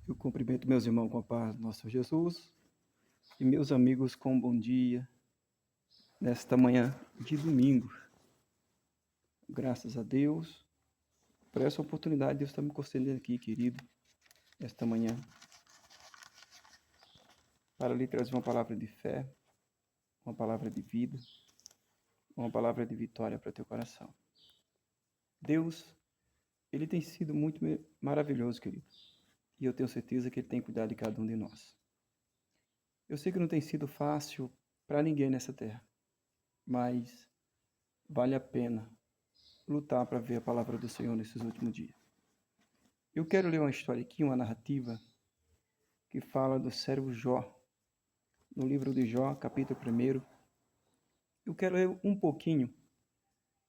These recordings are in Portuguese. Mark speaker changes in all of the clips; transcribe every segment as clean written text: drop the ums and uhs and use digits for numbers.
Speaker 1: Eu cumprimento meus irmãos com a paz do nosso Senhor Jesus e meus amigos com um bom dia nesta manhã de domingo. Graças a Deus por essa oportunidade que Deus está me concedendo aqui, querido, esta manhã, para lhe trazer uma palavra de fé, uma palavra de vida, uma palavra de vitória para teu coração. Deus, Ele tem sido muito maravilhoso, querido, e eu tenho certeza que Ele tem cuidado de cada um de nós. Eu sei que não tem sido fácil para ninguém nessa terra, mas vale a pena lutar para ver a palavra do Senhor nesses últimos dias. Eu quero ler uma história aqui, uma narrativa, que fala do servo Jó, no livro de Jó, capítulo 1. Eu quero ler um pouquinho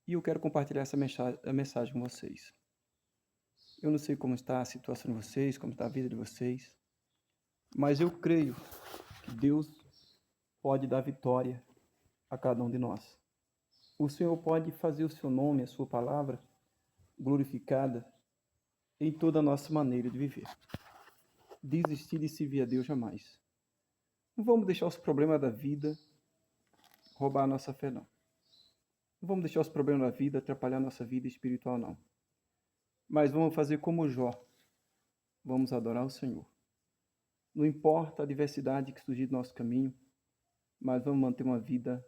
Speaker 1: e eu quero compartilhar essa mensagem com vocês. Eu não sei como está a situação de vocês, como está a vida de vocês, mas eu creio que Deus pode dar vitória a cada um de nós. O Senhor pode fazer o seu nome, a sua palavra, glorificada em toda a nossa maneira de viver. Desistir de servir a Deus jamais. Não vamos deixar os problemas da vida roubar a nossa fé, não. Não vamos deixar os problemas da vida atrapalhar a nossa vida espiritual, não. Mas vamos fazer como Jó. Vamos adorar o Senhor. Não importa a adversidade que surgir do nosso caminho, mas vamos manter uma vida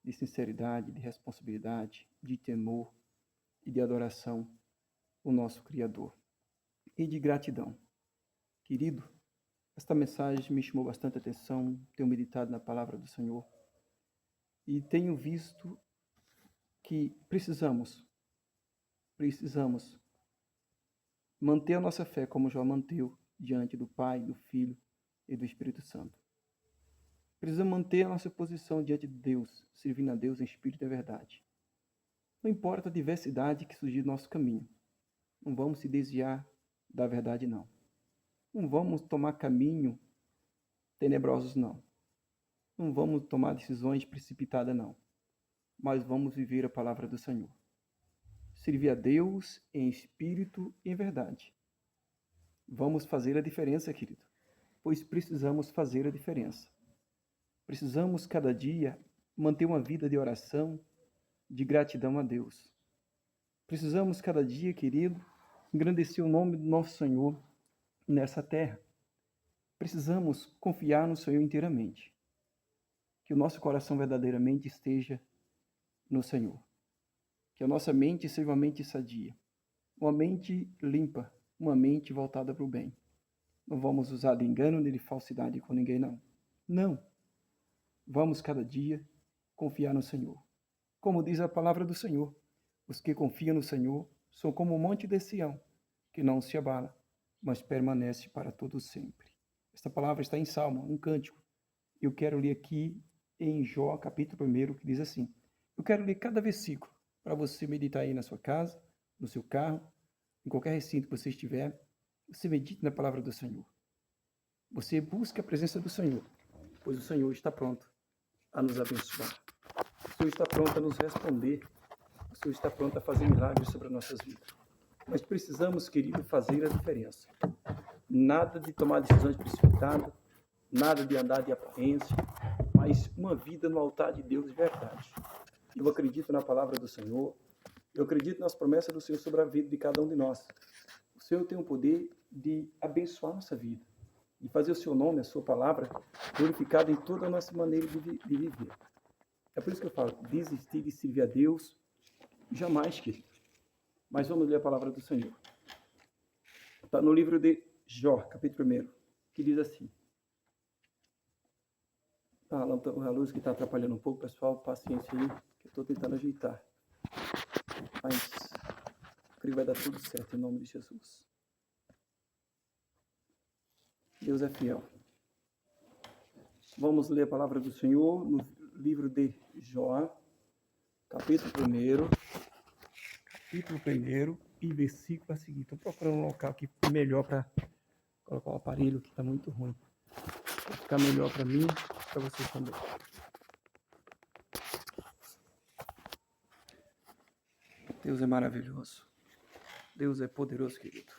Speaker 1: de sinceridade, de responsabilidade, de temor e de adoração ao nosso Criador. E de gratidão. Querido, esta mensagem me chamou bastante atenção, tenho meditado na palavra do Senhor e tenho visto que precisamos manter a nossa fé como Jó manteve diante do Pai, do Filho e do Espírito Santo. Precisamos manter a nossa posição diante de Deus, servindo a Deus em espírito e verdade. Não importa a diversidade que surgir do nosso caminho, não vamos se desviar da verdade, não. Não vamos tomar caminho tenebrosos, não. Não vamos tomar decisões precipitadas, não. Mas vamos viver a palavra do Senhor. Servir a Deus em espírito e em verdade. Vamos fazer a diferença, querido, pois precisamos fazer a diferença. Precisamos, cada dia, manter uma vida de oração, de gratidão a Deus. Precisamos, cada dia, querido, engrandecer o nome do nosso Senhor nessa terra. Precisamos confiar no Senhor inteiramente. Que o nosso coração verdadeiramente esteja no Senhor. Que a nossa mente seja uma mente sadia. Uma mente limpa. Uma mente voltada para o bem. Não vamos usar de engano nem de falsidade com ninguém, não. Não. Vamos cada dia confiar no Senhor. Como diz a palavra do Senhor, os que confiam no Senhor são como o monte de Sião, que não se abala, mas permanece para todo sempre. Esta palavra está em Salmo, um cântico. Eu quero ler aqui em Jó, capítulo 1, que diz assim. Eu quero ler cada versículo para você meditar aí na sua casa, no seu carro, em qualquer recinto que você estiver. Você medite na palavra do Senhor. Você busque a presença do Senhor, pois o Senhor está pronto a nos abençoar. O Senhor está pronto a nos responder. O Senhor está pronto a fazer milagres sobre as nossas vidas. Mas precisamos, querido, fazer a diferença. Nada de tomar decisões precipitadas, nada de andar de aparência, mas uma vida no altar de Deus de verdade. Eu acredito na palavra do Senhor, eu acredito nas promessas do Senhor sobre a vida de cada um de nós. O Senhor tem o poder de abençoar nossa vida, de fazer o seu nome, a sua palavra, glorificada em toda a nossa maneira de viver. É por isso que eu falo, desistir de servir a Deus, jamais, querido. Mas vamos ler a palavra do Senhor. Está no livro de Jó, capítulo 1, que diz assim. A luz que está atrapalhando um pouco, pessoal, paciência aí, que eu estou tentando ajeitar. Mas creio que vai dar tudo certo em nome de Jesus. Deus é fiel. Vamos ler a palavra do Senhor no livro de Jó, capítulo 1, e versículo a seguir. Estou procurando um local aqui melhor para colocar o aparelho, que está muito ruim. Vai ficar melhor para mim, para vocês também. Deus é maravilhoso. Deus é poderoso, querido.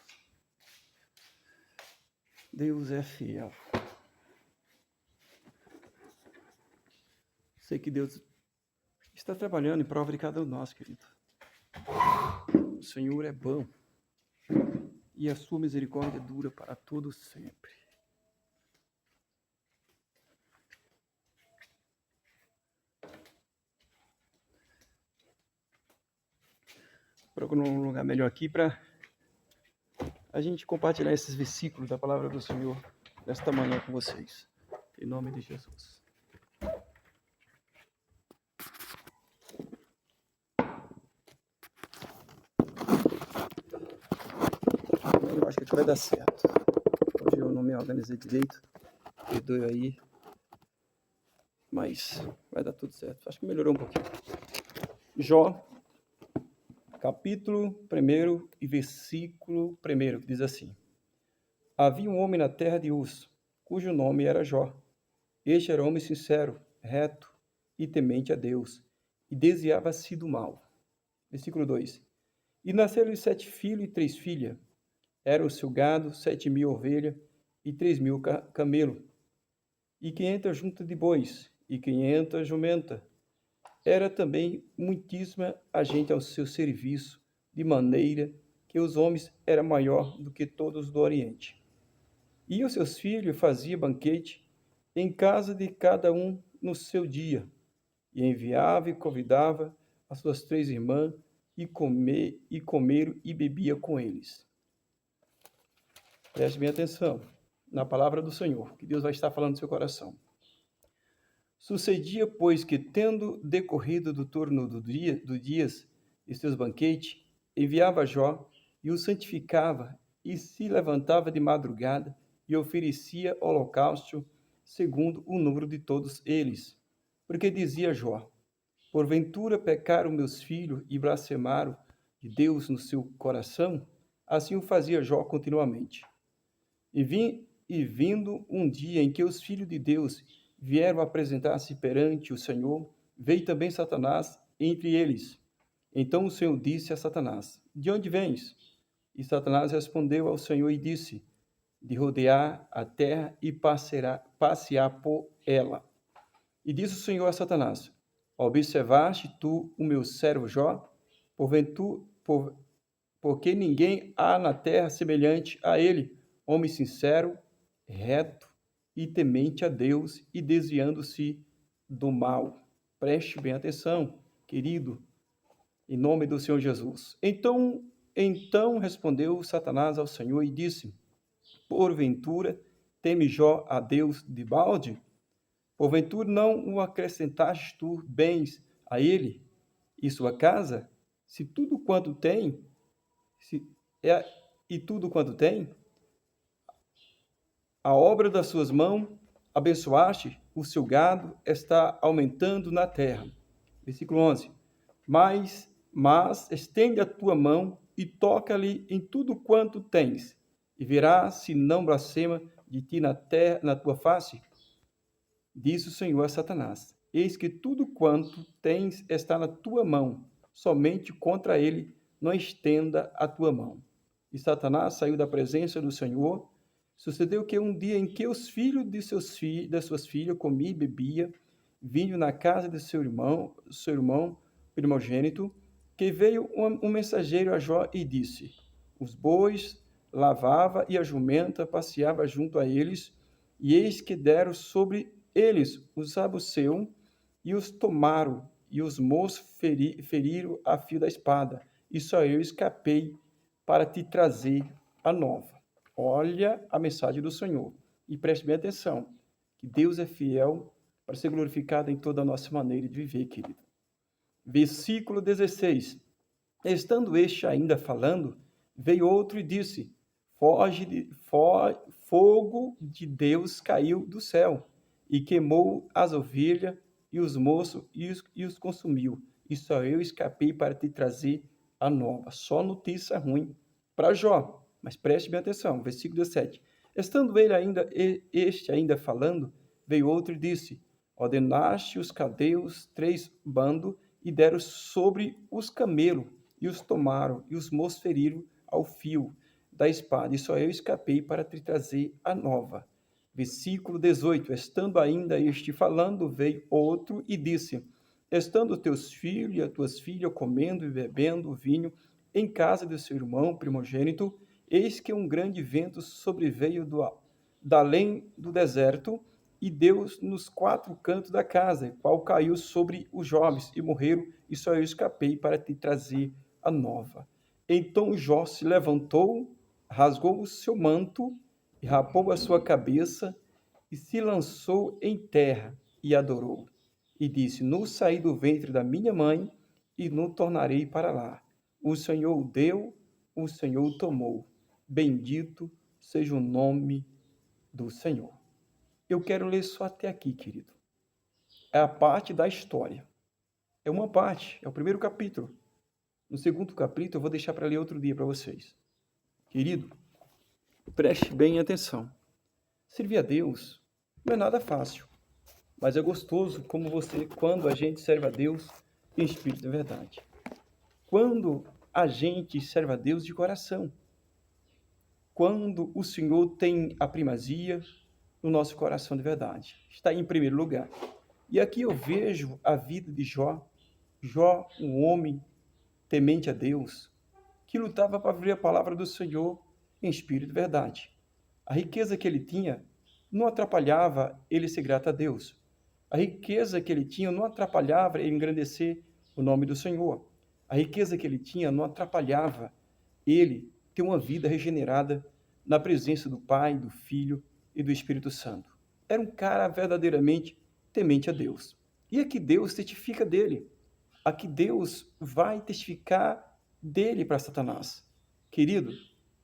Speaker 1: Deus é fiel. Sei que Deus está trabalhando em prova de cada um de nós, querido. O Senhor é bom e a sua misericórdia dura para todo sempre. Procurar um lugar melhor aqui para a gente compartilhar esses versículos da palavra do Senhor nesta manhã com vocês. Em nome de Jesus. Eu acho que aqui vai dar certo. Hoje eu não me organizei direito. Perdoe aí. Mas vai dar tudo certo. Acho que melhorou um pouquinho. Jó, capítulo 1 e versículo 1, que diz assim: Havia um homem na terra de Uz, cujo nome era Jó. Este era homem sincero, reto e temente a Deus, e desviava-se do mal. Versículo 2. E nasceram-lhe 7 filhos e 3 filhas. Era o seu gado 7.000 ovelhas e 3.000 camelos, e 500 juntas de bois, e 500 jumentas. Era também muitíssima a gente ao seu serviço, de maneira que os homens eram maior do que todos do Oriente. E os seus filhos faziam banquete em casa de cada um no seu dia, e enviava e convidava as suas 3 irmãs, e comeram e bebia com eles. Preste bem atenção na palavra do Senhor, que Deus vai estar falando no seu coração. Sucedia, pois, que, tendo decorrido do turno do dias de seus banquetes, enviava Jó e o santificava, e se levantava de madrugada e oferecia holocausto segundo o número de todos eles. Porque dizia Jó: Porventura pecaram meus filhos e blasfemaram de Deus no seu coração? Assim o fazia Jó continuamente. E vindo um dia em que os filhos de Deus vieram apresentar-se perante o Senhor, veio também Satanás entre eles. Então o Senhor disse a Satanás: De onde vens? E Satanás respondeu ao Senhor e disse: De rodear a terra e passear por ela. E disse o Senhor a Satanás: Observaste tu o meu servo Jó? Porque ninguém há na terra semelhante a ele, homem sincero, reto e temente a Deus e desviando-se do mal. Preste bem atenção, querido, em nome do Senhor Jesus. Então respondeu Satanás ao Senhor e disse: Porventura teme Jó a Deus de balde? Porventura não o acrescentaste tu bens a ele e sua casa? Se tudo quanto tem, a obra das suas mãos, abençoaste, o seu gado está aumentando na terra. Versículo 11. Mas estende a tua mão e toca-lhe em tudo quanto tens, e verás se não blasfema de ti na tua face. Disse o Senhor a Satanás: Eis que tudo quanto tens está na tua mão, somente contra ele não estenda a tua mão. E Satanás saiu da presença do Senhor. Sucedeu que um dia em que os filhos das suas filhas comiam e bebiam, vinham na casa de seu irmão primogênito, que veio um mensageiro a Jó e disse: Os bois lavava e a jumenta passeava junto a eles, e eis que deram sobre eles os abuseus e os tomaram, e os moços feriram a fio da espada, e só eu escapei para te trazer a nova. Olha a mensagem do Senhor e preste bem atenção, que Deus é fiel para ser glorificado em toda a nossa maneira de viver, querido. Versículo 16. Estando este ainda falando, veio outro e disse: Fogo de Deus caiu do céu e queimou as ovelhas e os moços e os consumiu. E só eu escapei para te trazer a nova. Só notícia ruim para Jó. Mas preste bem atenção, versículo 17. Estando este ainda falando, veio outro e disse: Ordenaste os caldeus 3 bandos e deram sobre os camelos, e os tomaram, e os moços feriram ao fio. da espada, e só eu escapei para te trazer a nova. Versículo 18. Estando ainda este falando, veio outro e disse: Estando teus filhos e as tuas filhas comendo e bebendo vinho em casa de seu irmão primogênito, eis que um grande vento sobreveio da além do deserto, e deu nos 4 cantos da casa, qual caiu sobre os jovens, e morreram, e só eu escapei para te trazer a nova. Então Jó se levantou, rasgou o seu manto, e rapou a sua cabeça, e se lançou em terra, e adorou. E disse: No saí do ventre da minha mãe, e não tornarei para lá. O Senhor o deu, o Senhor o tomou. Bendito seja o nome do Senhor. Eu quero ler só até aqui, querido. É a parte da história. É uma parte, é o primeiro capítulo. No segundo capítulo, eu vou deixar para ler outro dia para vocês. Querido, preste bem atenção. Servir a Deus não é nada fácil, mas é gostoso quando a gente serve a Deus em espírito e verdade. Quando a gente serve a Deus de coração. Quando o Senhor tem a primazia no nosso coração de verdade. Está em primeiro lugar. E aqui eu vejo a vida de Jó. Jó, um homem temente a Deus, que lutava para viver a palavra do Senhor em espírito e verdade. A riqueza que ele tinha não atrapalhava ele ser grato a Deus. A riqueza que ele tinha não atrapalhava ele engrandecer o nome do Senhor. A riqueza que ele tinha não atrapalhava ele ter uma vida regenerada na presença do Pai, do Filho e do Espírito Santo. Era um cara verdadeiramente temente a Deus. E aqui Deus testifica dele. Aqui Deus vai testificar dele para Satanás. Querido,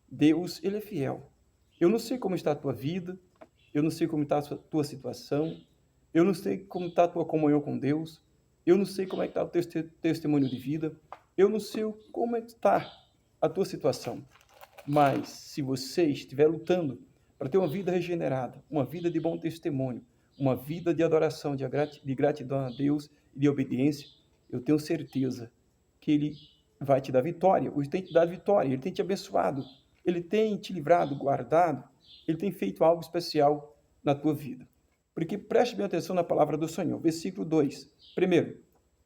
Speaker 1: Deus, ele é fiel. Eu não sei como está a tua vida, eu não sei como está a tua situação, eu não sei como está a tua comunhão com Deus, eu não sei como é que está o teu testemunho de vida, eu não sei como é que está a tua situação. Mas se você estiver lutando para ter uma vida regenerada, uma vida de bom testemunho, uma vida de adoração, de gratidão a Deus e de obediência, eu tenho certeza que Ele vai te dar vitória, Ele tem te dado vitória, Ele tem te abençoado, Ele tem te livrado, guardado, Ele tem feito algo especial na tua vida. Porque preste bem atenção na palavra do Senhor. Versículo 2. Primeiro,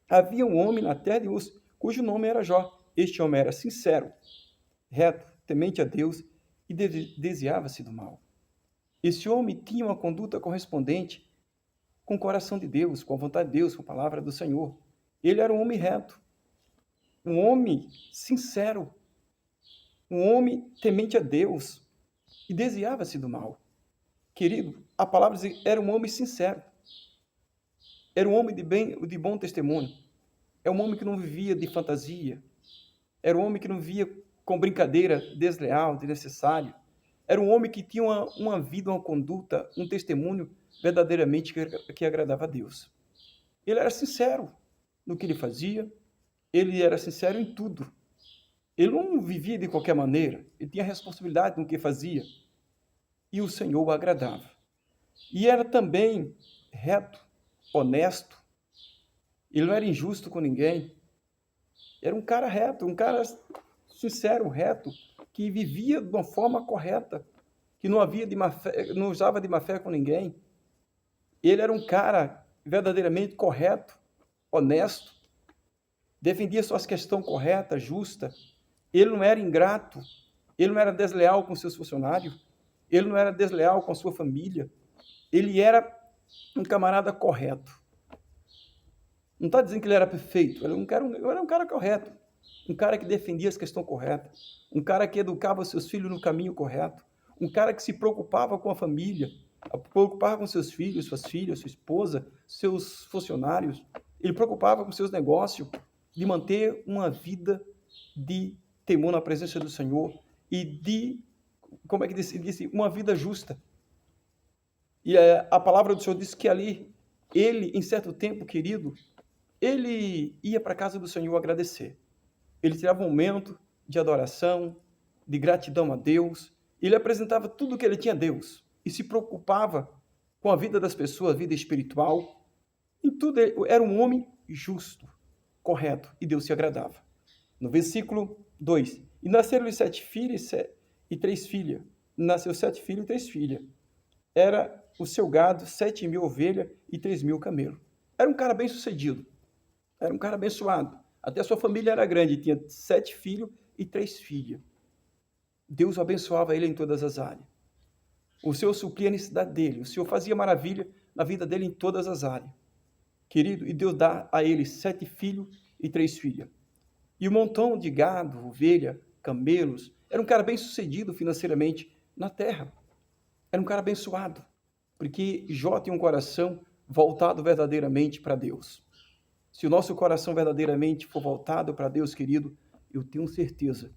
Speaker 1: havia um homem na terra de Uz, cujo nome era Jó. Este homem era sincero, reto, temente a Deus e desviava-se do mal. Esse homem tinha uma conduta correspondente com o coração de Deus, com a vontade de Deus, com a palavra do Senhor. Ele era um homem reto, um homem sincero, um homem temente a Deus e desviava-se do mal. Querido, a palavra diz que era um homem sincero, era um homem de bom testemunho, é um homem que não vivia de fantasia, era um homem que não vivia com brincadeira desleal, desnecessária, era um homem que tinha uma vida, uma conduta, um testemunho verdadeiramente que agradava a Deus. Ele era sincero no que ele fazia, ele era sincero em tudo. Ele não vivia de qualquer maneira, ele tinha responsabilidade no que fazia. E o Senhor o agradava. E era também reto, honesto. Ele não era injusto com ninguém. Era um cara reto, um cara sincero, reto, que vivia de uma forma correta, que não usava de má fé com ninguém. Ele era um cara verdadeiramente correto, honesto, defendia suas questões corretas, justas. Ele não era ingrato, ele não era desleal com seus funcionários, ele não era desleal com a sua família, ele era um camarada correto. Não está dizendo que ele era perfeito, ele era um cara correto, um cara que defendia as questões corretas, um cara que educava seus filhos no caminho correto, um cara que se preocupava com a família, preocupava com seus filhos, suas filhas, sua esposa, seus funcionários, ele preocupava com seus negócios, de manter uma vida de temor na presença do Senhor e de, como é que disse, uma vida justa. E a palavra do Senhor diz que ali, ele, em certo tempo, querido, ele ia para a casa do Senhor agradecer. Ele tirava um momento de adoração, de gratidão a Deus. Ele apresentava tudo o que ele tinha a Deus e se preocupava com a vida das pessoas, a vida espiritual. Em tudo, ele era um homem justo, correto, e Deus se agradava. No versículo 2, e nasceram-lhe 7 filhos, e 3 filhas. Nasceu 7 filhos e 3 filhas. Era o seu gado 7.000 ovelhas e 3.000 camelos. Era um cara bem sucedido. Era um cara abençoado. Até a sua família era grande, tinha 7 filhos e 3 filhas. Deus abençoava ele em todas as áreas. O Senhor suplia a necessidade dele. O Senhor fazia maravilha na vida dele em todas as áreas. Querido, e Deus dá a ele 7 filhos e 3 filhas. E um montão de gado, ovelha, camelos. Era um cara bem sucedido financeiramente na terra. Era um cara abençoado. Porque Jó tinha um coração voltado verdadeiramente para Deus. Se o nosso coração verdadeiramente for voltado para Deus, querido, eu tenho certeza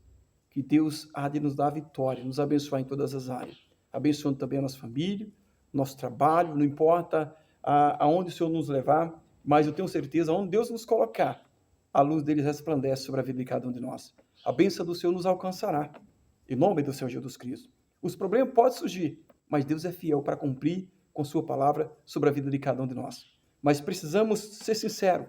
Speaker 1: que Deus há de nos dar vitória, nos abençoar em todas as áreas. Abençoando também a nossa família, nosso trabalho, não importa aonde o Senhor nos levar, mas eu tenho certeza, onde Deus nos colocar, a luz dele resplandece sobre a vida de cada um de nós. A bênção do Senhor nos alcançará, em nome do Senhor Jesus Cristo. Os problemas podem surgir, mas Deus é fiel para cumprir com sua palavra sobre a vida de cada um de nós. Mas precisamos ser sinceros,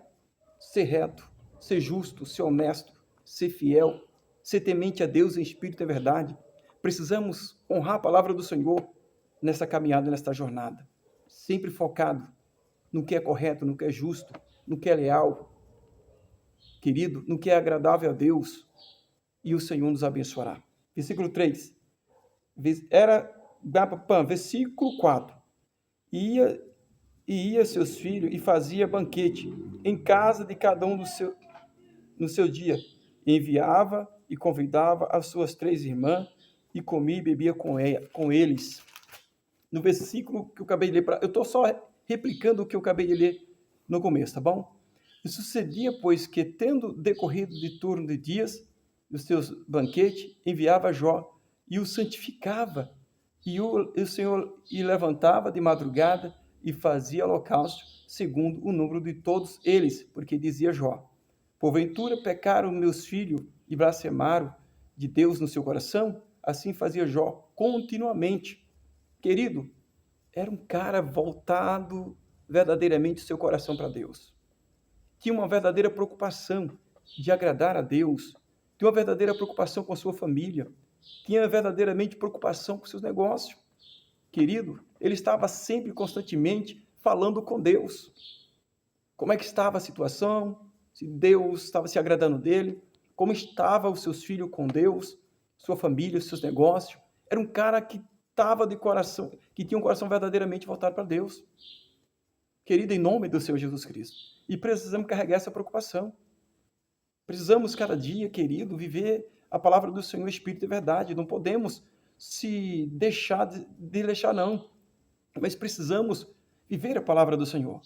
Speaker 1: ser reto, ser justo, ser honesto, ser fiel, ser temente a Deus em espírito e verdade. Precisamos honrar a palavra do Senhor nessa caminhada, nesta jornada. Sempre focado no que é correto, no que é justo, no que é leal, querido, no que é agradável a Deus, e o Senhor nos abençoará. Versículo 3. Versículo 4. Ia seus filhos e fazia banquete em casa de cada um no seu dia. Enviava e convidava as suas 3 irmãs e comia e bebia com eles. No versículo que eu acabei de ler, eu estou só replicando o que eu acabei de ler no começo, tá bom? E sucedia, pois, que tendo decorrido de turno de dias dos seus banquetes, enviava Jó e o santificava. E o Senhor o levantava de madrugada e fazia holocausto segundo o número de todos eles, porque dizia Jó: porventura pecaram meus filhos e blasfemaram de Deus no seu coração? Assim fazia Jó continuamente. Querido, era um cara voltado verdadeiramente seu coração para Deus. Tinha uma verdadeira preocupação de agradar a Deus. Tinha uma verdadeira preocupação com a sua família. Tinha verdadeiramente preocupação com seus negócios. Querido, ele estava sempre, constantemente, falando com Deus. Como é que estava a situação? Se Deus estava se agradando dele? Como estavam os seus filhos com Deus? Sua família, os seus negócios? Era um cara que estava de coração, que tinha um coração verdadeiramente voltado para Deus. Querido, em nome do Senhor Jesus Cristo. E precisamos carregar essa preocupação. Precisamos, cada dia, querido, viver a palavra do Senhor, Espírito e verdade. Não podemos se deixar não. Mas precisamos viver a palavra do Senhor.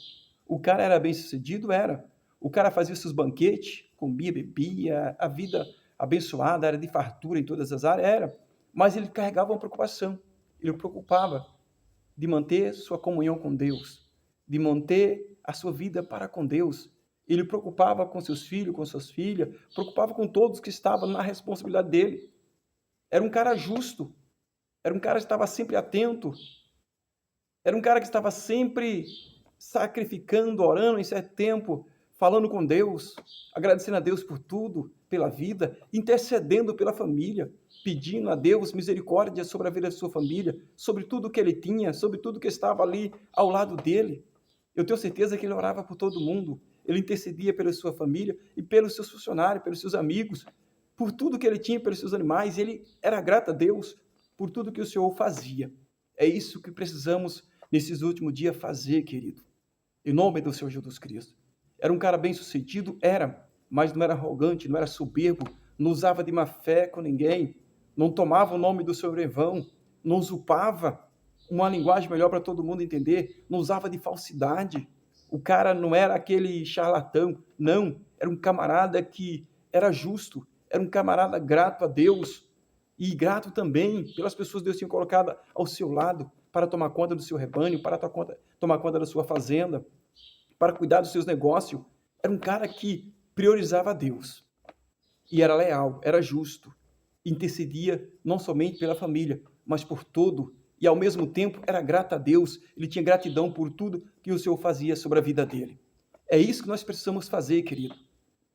Speaker 1: O cara era bem sucedido? Era. O cara fazia seus banquetes, comia, bebia, a vida abençoada, era de fartura em todas as áreas? Era. Mas ele carregava uma preocupação. Ele preocupava de manter sua comunhão com Deus, de manter a sua vida para com Deus. Ele preocupava com seus filhos, com suas filhas, preocupava com todos que estavam na responsabilidade dele. Era um cara justo, era um cara que estava sempre atento, era um cara que estava sempre sacrificando, orando em certo tempo, falando com Deus, agradecendo a Deus por tudo, pela vida, intercedendo pela família, pedindo a Deus misericórdia sobre a vida de sua família, sobre tudo que ele tinha, sobre tudo que estava ali ao lado dele. Eu tenho certeza que ele orava por todo mundo, ele intercedia pela sua família e pelos seus funcionários, pelos seus amigos, por tudo que ele tinha, pelos seus animais. Ele era grato a Deus por tudo que o Senhor fazia. É isso que precisamos nesses últimos dias fazer, querido. Em nome do Senhor Jesus Cristo. Era um cara bem sucedido? Era, mas não era arrogante, não era soberbo, não usava de má fé com ninguém, não tomava o nome do Senhor em vão, não usurpava uma linguagem melhor para todo mundo entender, não usava de falsidade. O cara não era aquele charlatão, não, era um camarada que era justo, era um camarada grato a Deus e grato também pelas pessoas que Deus tinha colocado ao seu lado para tomar conta do seu rebanho, para tomar conta da sua fazenda, para cuidar dos seus negócios. Era um cara que priorizava a Deus e era leal, era justo, intercedia não somente pela família, mas por todo, e ao mesmo tempo era grato a Deus, ele tinha gratidão por tudo que o Senhor fazia sobre a vida dele. É isso que nós precisamos fazer, querido.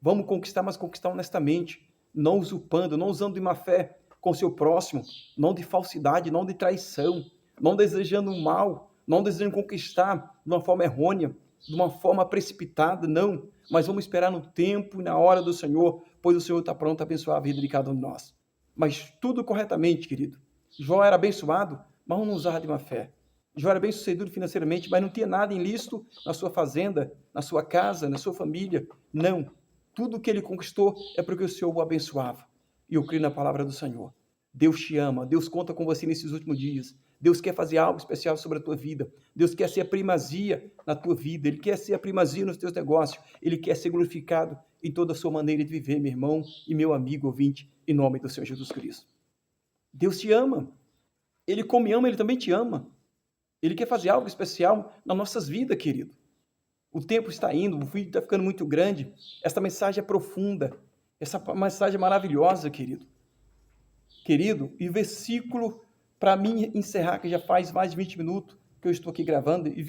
Speaker 1: Vamos conquistar, mas conquistar honestamente, não usurpando, não usando de má fé com o seu próximo, não de falsidade, não de traição, não desejando o mal, não desejando conquistar de uma forma errônea, de uma forma precipitada, não, mas vamos esperar no tempo e na hora do Senhor, pois o Senhor está pronto a abençoar a vida de cada um de nós. Mas tudo corretamente, querido. Jó era abençoado, mas não usava de má fé. Jó era bem sucedido financeiramente, mas não tinha nada ilícito na sua fazenda, na sua casa, na sua família. Não. Tudo que ele conquistou é porque o Senhor o abençoava. E eu creio na palavra do Senhor. Deus te ama, Deus conta com você nesses últimos dias. Deus quer fazer algo especial sobre a tua vida. Deus quer ser a primazia na tua vida. Ele quer ser a primazia nos teus negócios. Ele quer ser glorificado em toda a sua maneira de viver, meu irmão e meu amigo ouvinte, em nome do Senhor Jesus Cristo. Deus te ama. Ele, como ama, Ele também te ama. Ele quer fazer algo especial nas nossas vidas, querido. O tempo está indo, o vídeo está ficando muito grande. Essa mensagem é profunda. Essa mensagem é maravilhosa, querido. Querido, e o versículo, para mim encerrar, que já faz mais de 20 minutos que eu estou aqui gravando, e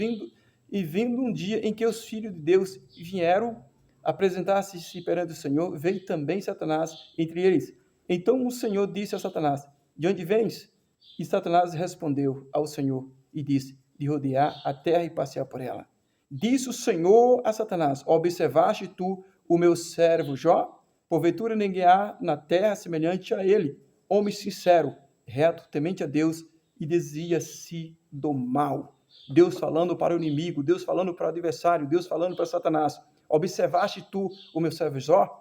Speaker 1: vendo um dia em que os filhos de Deus vieram apresentar-se perante o Senhor, veio também Satanás entre eles. Então o Senhor disse a Satanás, de onde vens? E Satanás respondeu ao Senhor e disse, de rodear a terra e passear por ela. Disse o Senhor a Satanás, observaste tu o meu servo Jó? Porventura ninguém há na terra semelhante a ele, homem sincero, reto, temente a Deus e desvia-se do mal. Deus falando para o inimigo, Deus falando para o adversário, Deus falando para Satanás. Observaste tu o meu servo Jó?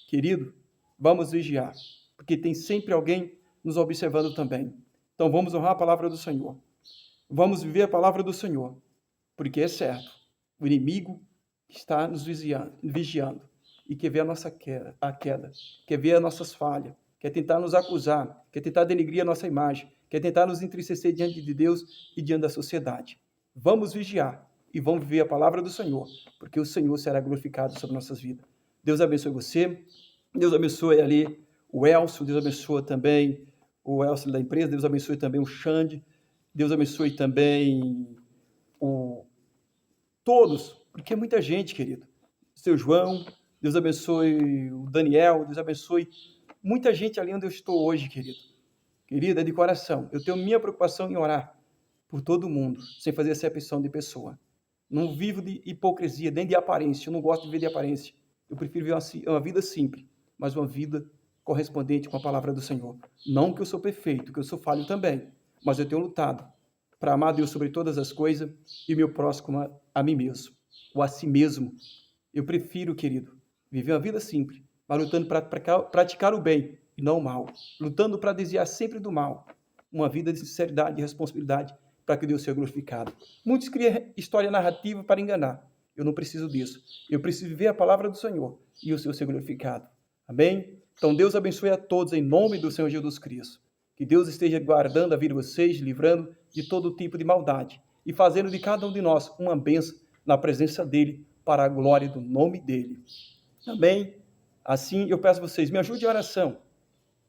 Speaker 1: Querido, vamos vigiar, porque tem sempre alguém nos observando também. Então vamos honrar a palavra do Senhor. Vamos viver a palavra do Senhor, porque é certo, o inimigo está nos vigiando e quer ver a nossa queda, quer ver as nossas falhas, quer tentar nos acusar, quer tentar denegrir a nossa imagem, quer tentar nos entristecer diante de Deus e diante da sociedade. Vamos vigiar e vamos viver a palavra do Senhor, porque o Senhor será glorificado sobre nossas vidas. Deus abençoe você, Deus abençoe ali o Elcio, Deus abençoe também o Elcio da empresa, Deus abençoe também o Xande, Deus abençoe também todos, porque é muita gente, querido. Seu João, Deus abençoe o Daniel, Deus abençoe muita gente ali onde eu estou hoje, querido. Querida, de coração, eu tenho minha preocupação em orar por todo mundo, sem fazer acepção de pessoa. Não vivo de hipocrisia, nem de aparência, eu não gosto de viver de aparência. Eu prefiro viver uma vida simples, mas uma vida correspondente com a palavra do Senhor. Não que eu sou perfeito, que eu sou falho também, mas eu tenho lutado para amar Deus sobre todas as coisas e o meu próximo a mim mesmo, ou a si mesmo. Eu prefiro, querido, viver uma vida simples, mas lutando para praticar o bem e não o mal, lutando para desviar sempre do mal, uma vida de sinceridade e responsabilidade para que Deus seja glorificado. Muitos criam história narrativa para enganar. Eu não preciso disso. Eu preciso viver a palavra do Senhor e o Senhor ser glorificado. Amém? Então Deus abençoe a todos em nome do Senhor Jesus Cristo. Que Deus esteja guardando a vida de vocês, livrando de todo tipo de maldade e fazendo de cada um de nós uma bênção na presença dEle, para a glória do nome dEle. Amém? Assim, eu peço a vocês, me ajudem em oração,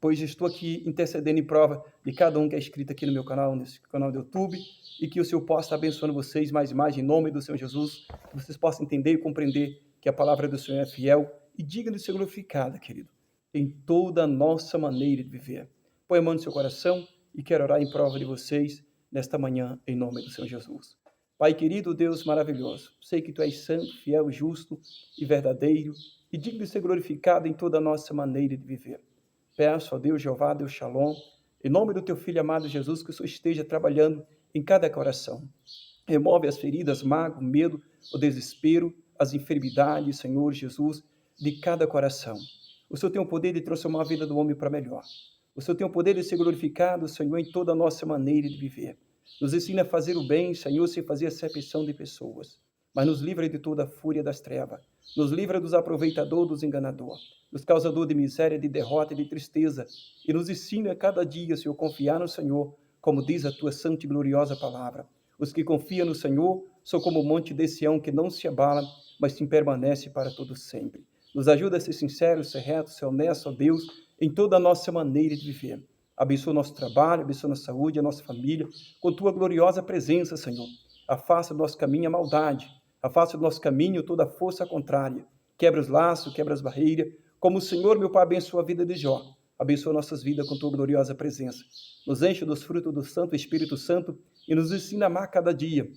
Speaker 1: pois estou aqui intercedendo em prova de cada um que é inscrito aqui no meu canal, nesse canal do YouTube, e que o Senhor possa estar abençoando vocês mais e mais, em nome do Senhor Jesus, que vocês possam entender e compreender que a palavra do Senhor é fiel e digna de ser glorificada, querido, em toda a nossa maneira de viver. Põe a mão no seu coração e quero orar em prova de vocês nesta manhã, em nome do Senhor Jesus. Pai querido, Deus maravilhoso, sei que Tu és santo, fiel, justo e verdadeiro e digno de ser glorificado em toda a nossa maneira de viver. Peço a Deus Jeová, Deus Shalom, em nome do Teu Filho amado Jesus, que o Senhor esteja trabalhando em cada coração. Remove as feridas, mágoa, o medo, o desespero, as enfermidades, Senhor Jesus, de cada coração. O Senhor tem o poder de transformar a vida do homem para melhor. O Senhor tem o poder de ser glorificado, Senhor, em toda a nossa maneira de viver. Nos ensina a fazer o bem, Senhor, sem fazer acepção de pessoas. Mas nos livra de toda a fúria das trevas. Nos livra dos aproveitadores, dos enganadores. Dos causadores de miséria, de derrota e de tristeza. E nos ensina a cada dia, Senhor, confiar no Senhor, como diz a Tua santa e gloriosa palavra. Os que confiam no Senhor são como o monte de Sião, que não se abala, mas sim permanece para todo sempre. Nos ajuda a ser sinceros, ser retos, ser honestos, ó Deus, em toda a nossa maneira de viver. Abençoa o nosso trabalho, abençoa a nossa saúde, a nossa família, com Tua gloriosa presença, Senhor. Afasta do nosso caminho a maldade, afasta do nosso caminho toda a força contrária. Quebra os laços, quebra as barreiras, como o Senhor, meu Pai, abençoa a vida de Jó. abençoa nossas vidas com tua gloriosa presença. Nos enche dos frutos do Santo Espírito Santo e nos ensina a amar cada dia,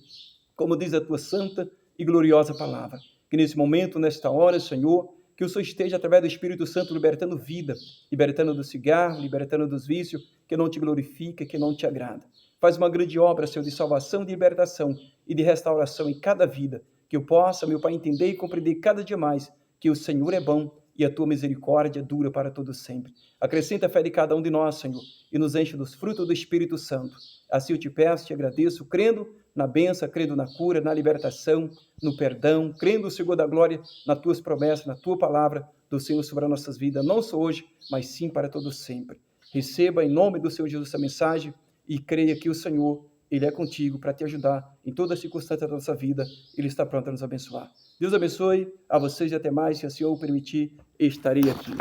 Speaker 1: como diz a tua santa e gloriosa palavra. Que nesse momento, nesta hora, Senhor, que o Senhor esteja, através do Espírito Santo, libertando vida, libertando do cigarro, libertando dos vícios, que não te glorifica, que não te agrada. Faz uma grande obra, Senhor, de salvação, de libertação e de restauração em cada vida, que eu possa, meu Pai, entender e compreender cada dia mais que o Senhor é bom e a tua misericórdia dura para todo sempre. Acrescenta a fé de cada um de nós, Senhor, e nos enche dos frutos do Espírito Santo. Assim eu te peço, te agradeço, crendo na bênção, crendo na cura, na libertação, no perdão, crendo, Senhor da glória, nas tuas promessas, na tua palavra do Senhor sobre as nossas vidas, não só hoje, mas sim para todo sempre. Receba em nome do Senhor Jesus essa mensagem e creia que o Senhor, Ele é contigo para te ajudar em toda circunstância da nossa vida. Ele está pronto a nos abençoar. Deus abençoe a vocês e até mais, se o Senhor o permitir, estarei aqui.